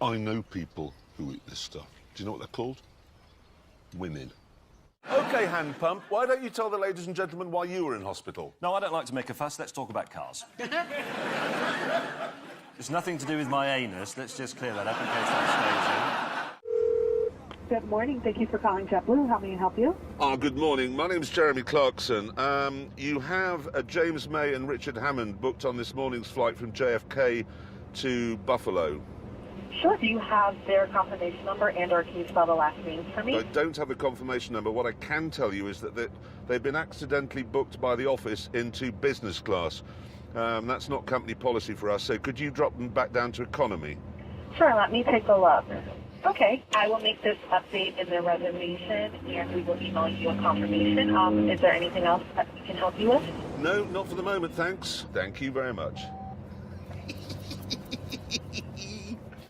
I know people who eat this stuff. Do you know what they're called? Women. OK, hand pump, why don't you tell the ladies and gentlemen why you were in hospital? No, I don't like to make a fuss. Let's talk about cars. It's nothing to do with my anus. Let's just clear that up in case that stays in. Good morning. Thank you for calling JetBlue. How may I help you? Good morning. My name's Jeremy Clarkson. You have James May and Richard Hammond booked on this morning's flight from JFK to Buffalo. Sure. Do you have their confirmation number and/or can you spell the last names for me? I don't have the confirmation number. What I can tell you is that they've been accidentally booked by the office into business class. That's not company policy for us, so could you drop them back down to economy? Sure. Let me take a look. Okay. I will make this update in the reservation and we will email you a confirmation. Is there anything else that we can help you with? No, not for the moment, thanks. Thank you very much.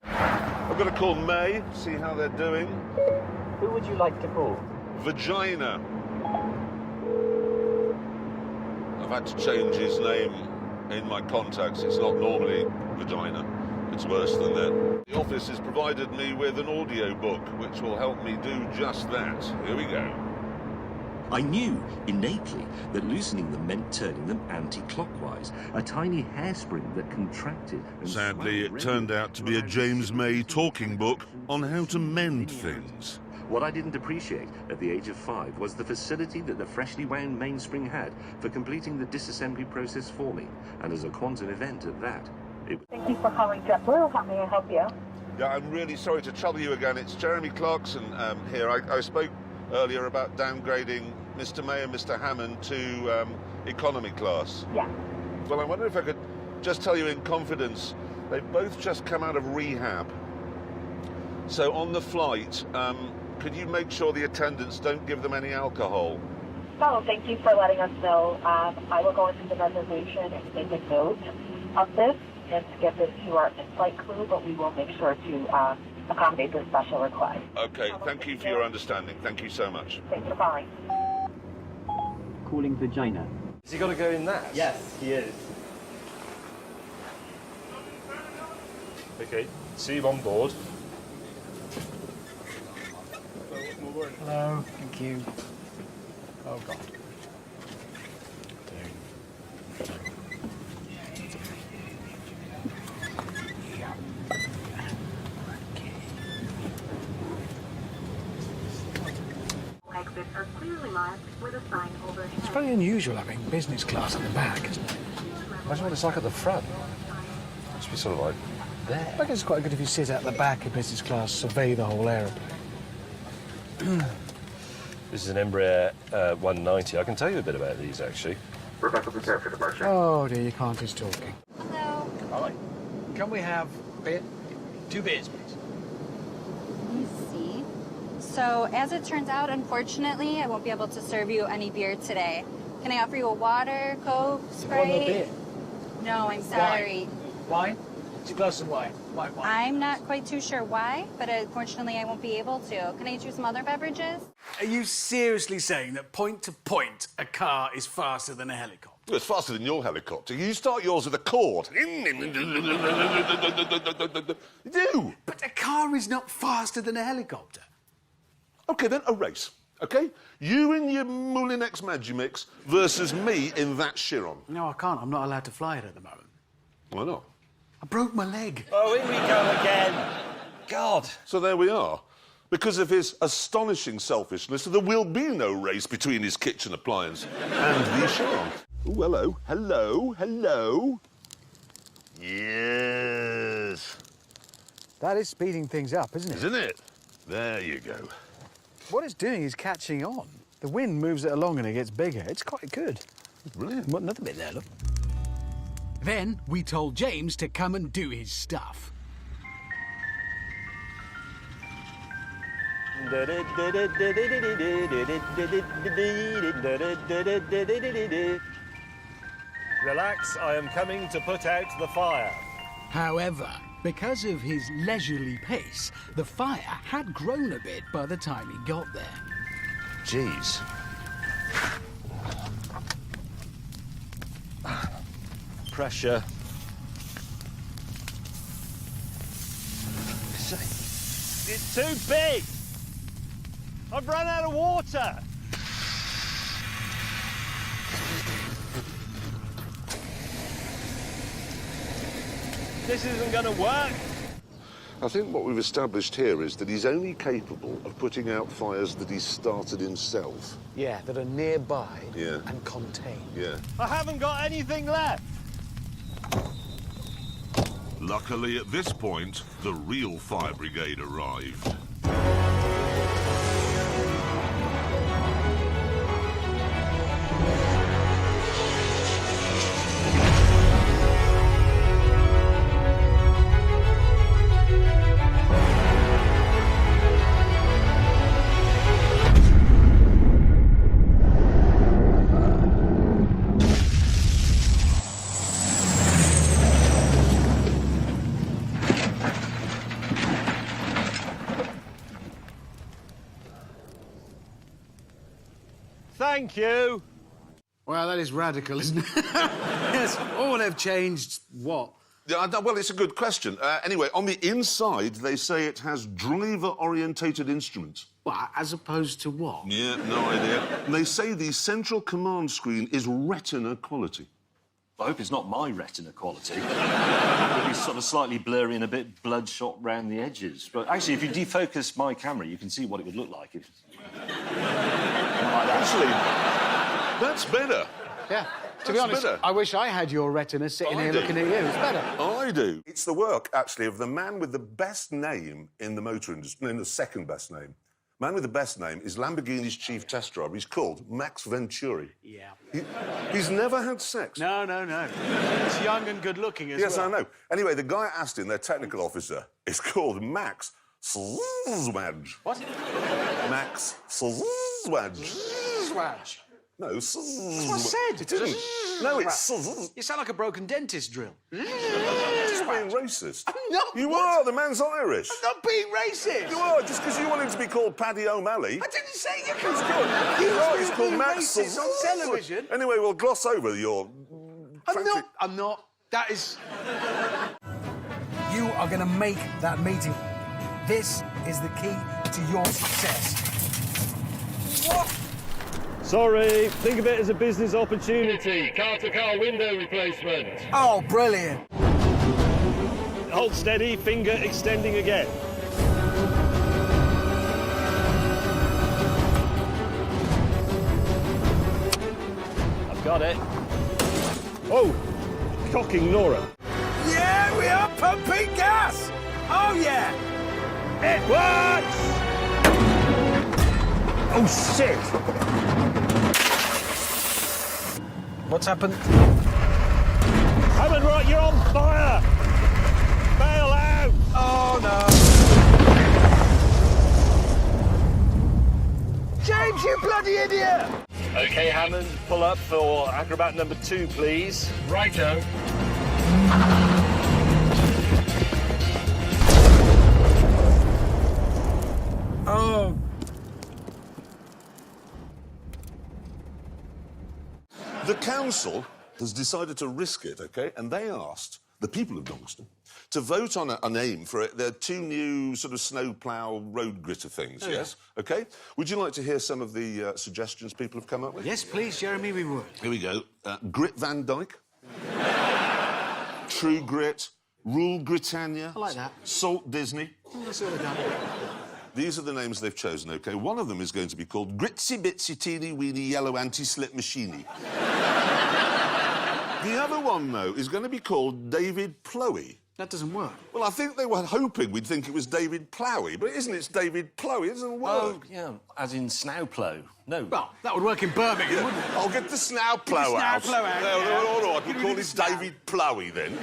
I've got to call May, see how they're doing. Who would you like to call? Vagina. I've had to change his name in my contacts. It's not normally Vagina. It's worse than that. The office has provided me with an audio book, which will help me do just that. Here we go. I knew innately that loosening them meant turning them anti-clockwise, a tiny hairspring that contracted. And Sadly, swung it turned out to be a James May talking book on how to mend things. What I didn't appreciate at the age of 5 was the facility that the freshly wound mainspring had for completing the disassembly process for me, and as a quantum event at that. Thank you for calling JetBlue. How may I help you? Yeah, I'm really sorry to trouble you again. It's Jeremy Clarkson here. I spoke earlier about downgrading Mr. May and Mr. Hammond to economy class. Yeah. Well, I wonder if I could just tell you in confidence, they've both just come out of rehab. So on the flight, could you make sure the attendants don't give them any alcohol? Oh, thank you for letting us know. I will go into the reservation and make a note of this and to get this to our in-flight crew, but we will make sure to accommodate this special request. Okay, thank you for your understanding. Thank you so much. Thanks for calling. Calling Vagina. Has he got to go in that? Yes, he is. OK, see you on board. Hello, thank you. Oh, God. Exits are clearly marked with a sign overhead. It's very unusual having business class at the back, isn't it? Imagine what it's like at the front. It should be sort of like there. I guess it's quite good if you sit at the back of business class, survey the whole aeroplane. This is an Embraer 190. I can tell you a bit about these, actually. Rebecca, prepare for departure. Oh dear, you can't just talking. Hello. Hi. Can we have beer? 2 beers, please. Let me see. So, as it turns out, unfortunately, I won't be able to serve you any beer today. Can I offer you a water, Coke, Sprite? One more beer. No, I'm sorry. Wine? 2 glasses of wine. Wine. I'm not quite too sure why, but unfortunately, I won't be able to. Can I get you some other beverages? Are you seriously saying that point to point, a car is faster than a helicopter? Well, it's faster than your helicopter. You start yours with a chord. Do. But a car is not faster than a helicopter. OK, then a race, OK? You in your Moulin X Magimix versus me in that Chiron. No, I can't. I'm not allowed to fly it at the moment. Why not? I broke my leg. Oh, here we go again. God. So there we are. Because of his astonishing selfishness, there will be no race between his kitchen appliance and the Chiron. Oh, hello. Hello. Hello. Yes. That is speeding things up, isn't it? Isn't it? There you go. What it's doing is catching on. The wind moves it along and it gets bigger. It's quite good. Brilliant. Another bit there, look. Then we told James to come and do his stuff. Relax, I am coming to put out the fire. However, because of his leisurely pace, the fire had grown a bit by the time he got there. Jeez. Pressure. It's too big. I've run out of water. This isn't going to work. I think what we've established here is that he's only capable of putting out fires that he's started himself. Yeah, that are nearby Yeah. and contained. Yeah. I haven't got anything left. Luckily, at this point, the real fire brigade arrived. Thank you. Well, that is radical, isn't it? Yes, all they've changed, what? Yeah, well, it's a good question. Anyway, on the inside, they say it has driver-orientated instruments. What, as opposed to what? Yeah, no idea. And they say the central command screen is retina quality. I hope it's not my retina quality. It'll be sort of slightly blurry and a bit bloodshot round the edges. But actually, if you defocus my camera, you can see what it would look like if... Actually, that's better. Yeah. To be honest, better. I wish I had your retina sitting here looking at you. It's better. I do. It's the work, actually, of the man with the best name in the motor industry, the second best name. Man with the best name is Lamborghini's chief test driver. He's called Max Venturi. Yeah. He's never had sex. No. He's young and good-looking as well. Yes, I know. Anyway, the guy at Aston, their technical officer, is called Max Swedge. What? Max Swedge. Swedge. No, That's what I said. It isn't. No, it's... You sound like a broken dentist drill. Just being racist. I'm not. You What? are. The man's Irish. I'm not being racist. You are, just because you want him to be called Paddy O'Malley. I didn't say you He's could. called, he's called Max. Racist on television. Anyway, we'll gloss over your... I'm not. That is... You are going to make that meeting. This is the key to your success. What? Sorry, think of it as a business opportunity. Car-to-car window replacement. Oh, brilliant. Hold steady, finger extending again. I've got it. Oh, cocking Nora. Yeah, we are pumping gas. Oh, yeah. It works! Oh, shit! What's happened? Hammond, right, you're on fire! Bail out! Oh, no. James, you bloody idiot! OK, Hammond, pull up for acrobat number 2, please. Righto. Oh. The council has decided to risk it, OK? And they asked the people of Doncaster to vote on a name for it. There are 2 new sort of snowplough road gritter things, yes? OK? Would you like to hear some of the suggestions people have come up with? Yes, please, Jeremy, we would. Here we go. Grit Van Dyke. True Grit. Rule Britannia. I like that. Salt Disney. Oh, that's all we've done. These are the names they've chosen, OK? One of them is going to be called Gritsy Bitsy Teeny Weeny Yellow Anti-Slip Machine. The other one, though, is going to be called David Plowy. That doesn't work. Well, I think they were hoping we'd think it was David Plowy, but it isn't. It's David Plowy. It doesn't work. Oh, yeah, as in snowplow. No. Well, that would work in Birmingham, wouldn't it? I'll get the snowplow out. Snowplow out, No, yeah. all right, we'll Give call me the it snow. David Plowy, then.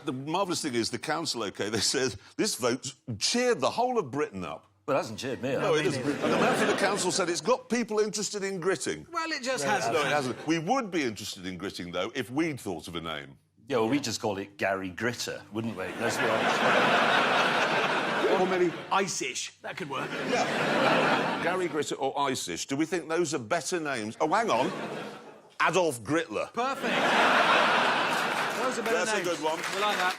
The marvellous thing is the council, OK, they said this vote cheered the whole of Britain up. Well, it hasn't cheered me up. No, it isn't. And the man from the council said it's got people interested in gritting. Well, it just hasn't. No, it hasn't. We would be interested in gritting, though, if we'd thought of a name. Yeah, well, we'd just call it Gary Gritter, wouldn't we? Let's be honest. Or maybe Ice-ish. That could work. Yeah. Gary Gritter or Icish. Do we think those are better names? Oh, hang on. Adolf Gritler. Perfect. Those are better That's names. a good one. We like that.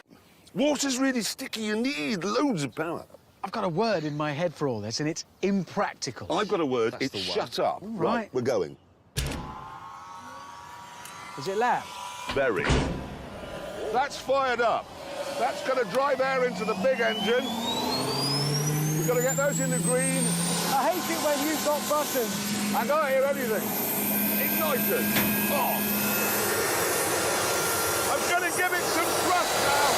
Water's really sticky. You need loads of power. I've got a word in my head for all this, and it's impractical. I've got a word. That's It's the one. shut up. Right. We're going. Is it loud? Very. That's fired up. That's going to drive air into the big engine. We've got to get those in the green. I hate it when you've got buttons. I can't hear anything. Ignited. Oh. I'm going to give it some thrust now.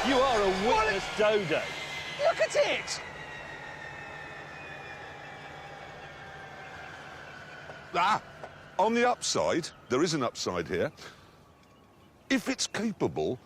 You are a witness dodo. Look at it! Ah, on the upside, there is an upside here. If it's capable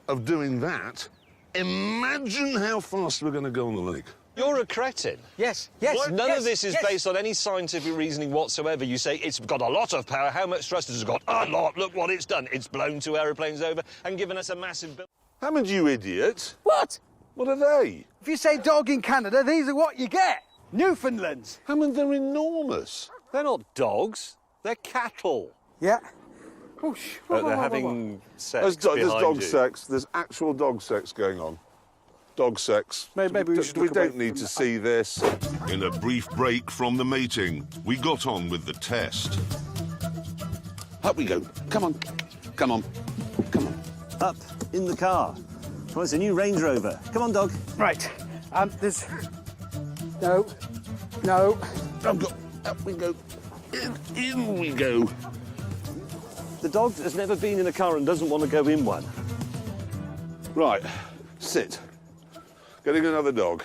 of doing that, imagine how fast we're going to go on the lake. You're a cretin. Yes, yes. None yes, of this is yes. based on any scientific reasoning whatsoever. You say it's got a lot of power. How much thrust has it got? A lot. Look what it's done. It's blown 2 aeroplanes over and given us a massive bill. Hammond, you idiot. What? What are they? If you say dog in Canada, these are what you get. Newfoundlands. Hammond, they're enormous. They're not dogs. They're cattle. Yeah. Whoosh. They're having sex There's behind dog you. sex. There's actual dog sex going on. Dog sex. Maybe we should look don't away need from to that. see this. In a brief break from the mating, we got on with the test. Up we go. Come on. Come on. Come on. Up in the car. Well, it's a new Range Rover. Come on, dog. Right. There's... No. No. Up we go. In we go. The dog has never been in a car and doesn't want to go in one. Right. Sit. Getting another dog.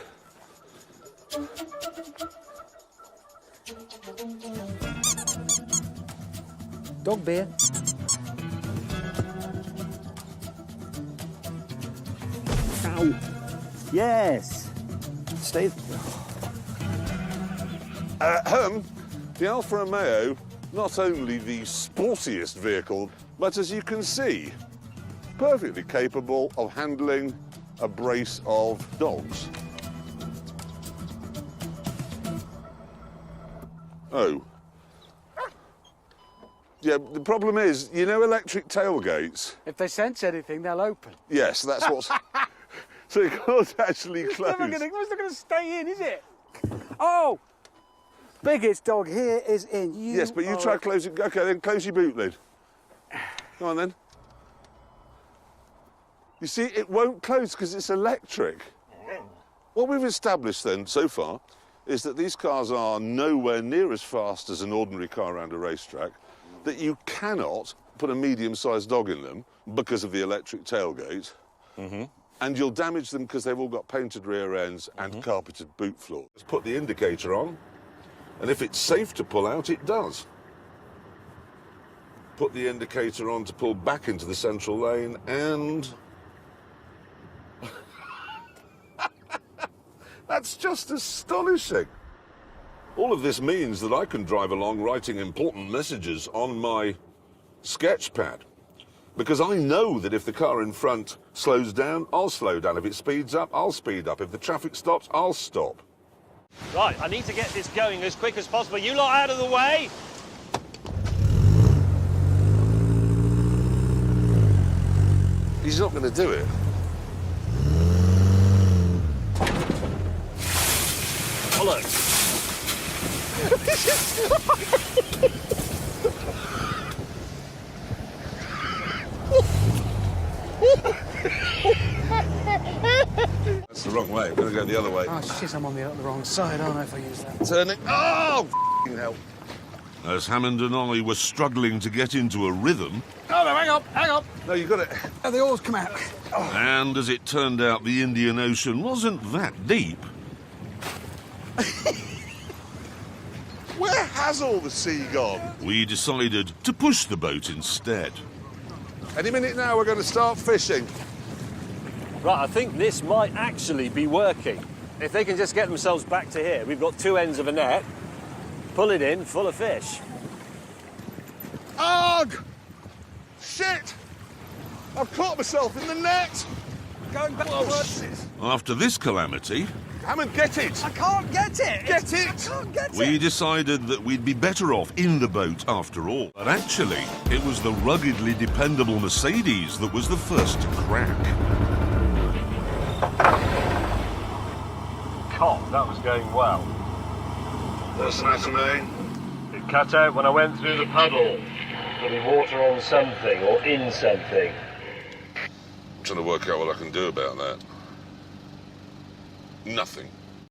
Dog beer. Ow. Yes. Stay. The Alfa Romeo, not only the sportiest vehicle, but as you can see, perfectly capable of handling a brace of dogs. Oh. Yeah, the problem is, you know electric tailgates? If they sense anything, they'll open. Yes, that's what's... So it can't actually close. It's not going to stay in, is it? Oh! Biggest dog here is in. Yes, but you try closing... OK, then close your boot lid. Go on, then. You see, it won't close because it's electric. What we've established, then, so far, is that these cars are nowhere near as fast as an ordinary car around a racetrack, that you cannot put a medium-sized dog in them because of the electric tailgate, and you'll damage them because they've all got painted rear ends and carpeted boot floor. Let's put the indicator on, and if it's safe to pull out, it does. Put the indicator on to pull back into the central lane, and... That's just astonishing. All of this means that I can drive along writing important messages on my sketch pad. Because I know that if the car in front slows down, I'll slow down. If it speeds up, I'll speed up. If the traffic stops, I'll stop. Right, I need to get this going as quick as possible. You lot out of the way. He's not going to do it. Bollocks. That's the wrong way. We're going to go the other way. Oh, shit, I'm on the wrong side, aren't I, if I use that? Turning. Oh, f***ing hell. As Hammond and I were struggling to get into a rhythm... Oh, no, hang on. No, you got it. Oh, the oars come out. Oh. And as it turned out, the Indian Ocean wasn't that deep. Where has all the sea gone? We decided to push the boat instead. Any minute now, we're going to start fishing. Right, I think this might actually be working. If they can just get themselves back to here, we've got two ends of a net. Pull it in, full of fish. Ugh! Shit! I've caught myself in the net! Going backwards. After this calamity, Hammond, get it! I can't get it. Get it! I can't get we it. decided that we'd be better off in the boat after all. But actually, it was the ruggedly dependable Mercedes that was the first to crack. God, that was going well. That's nice of me. It cut out when I went through the puddle. Putting water on something or in something. I'm trying to work out what I can do about that. Nothing.